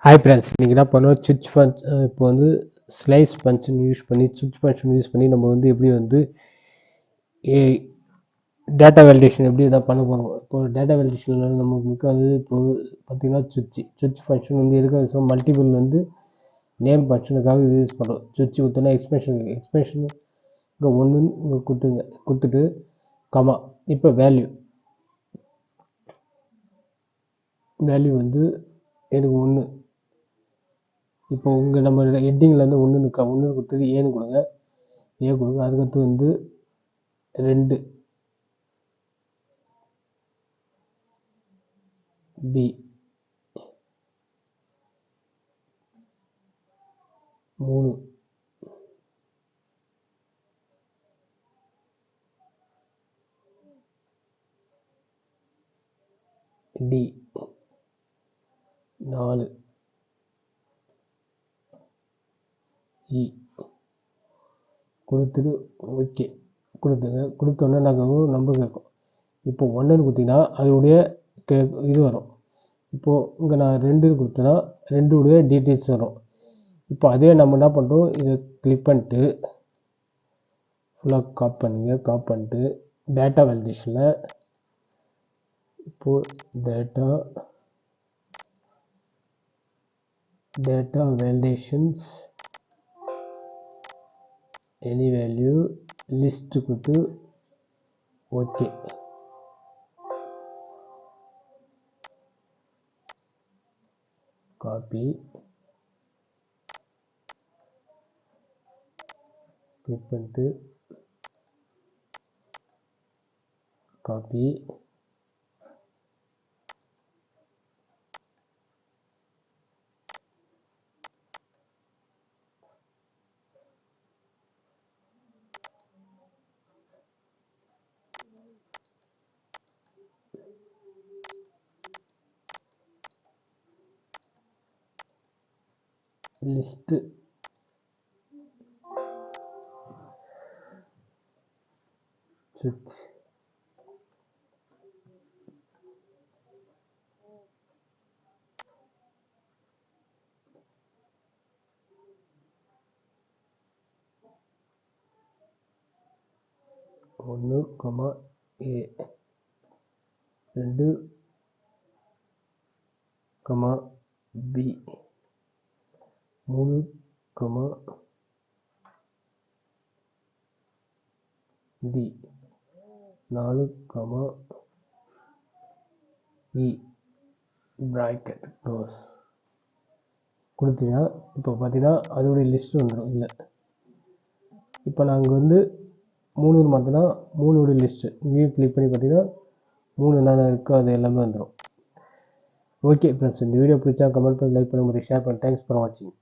Hi friends, இன்றைக்கி என்ன பண்ணுவோம், சுவிட்ச் ஃபங்க்ஷன் இப்போ வந்து ஸ்லைஸ் ஃபங்க்ஷன் யூஸ் பண்ணி சுவிட்ச் ஃபங்க்ஷன் யூஸ் பண்ணி நம்ம வந்து எப்படி வந்து டேட்டா வேலிடேஷன் எப்படி எதாவது பண்ண போகிறோம். இப்போ டேட்டா வேலிடேஷனில் நமக்கு முக்கியம் வந்து இப்போ பார்த்திங்கன்னா சுவிட்ச் ஃபங்க்ஷன் வந்து எதுக்காக மல்டிபிள் வந்து நேம் ஃபங்க்ஷனுக்காக இது யூஸ் பண்ணுறோம். சுவிட்ச் கொடுத்தோன்னா எக்ஸ்பென்ஷன் இங்கே ஒன்று இங்கே கொடுத்துட்டு கமா இப்போ வேல்யூ வந்து எனக்கு ஒன்று. இப்போ உங்கள் நம்ம ஹெட்டிங்கில் வந்து ஒன்று கொடுத்தது ஏன்னு கொடுங்க, அதுக்கடுத்து வந்து 2 பி 3 டி 4 இ கொடுத்துட்டு ஓகே கொடுத்தோன்னே நாங்கள் நம்பர் கேட்கும். இப்போ ஒன்றுன்னு கொடுத்தீங்கன்னா அதோடைய இது வரும். இப்போது இங்கே நான் 2 கொடுத்தேன்னா 2 டீட்டெயில்ஸ் வரும். இப்போ அதே நம்ம என்ன பண்ணுறோம், இதை கிளிக் பண்ணிட்டு ஃபுல்லாக காப்பி பண்ணிட்டு டேட்டா வேலிடேஷனில் இப்போது data validations any value list கொடுத்து ஓகே. காப்பி கிளிக் பண்ணிட்டு காப்பி லிஸ்ட்டு சுவிட்ச் ஒன்று ஏ 2 பி 3 டி 4 இ பிராக்கெட் க்ளோஸ் கொடுத்தீங்கன்னா இப்போ பார்த்தீங்கன்னா அதோடைய லிஸ்ட் வந்துடும். இல்லை இப்போ நாங்கள் வந்து 3 மாற்றினா 3 லிஸ்ட்டு இங்கேயும் கிளிக் பண்ணி பார்த்தீங்கன்னா 3 என்னென்ன இருக்கோ அது எல்லாமே வந்துடும். ஓகே ஃப்ரெண்ட்ஸ், இந்த வீடியோ பிடிச்சா கமெண்ட் பண்ணி, லைக் பண்ணுங்க, ஷேர் பண்ணி. தேங்க்ஸ் ஃபார் வாட்சிங்.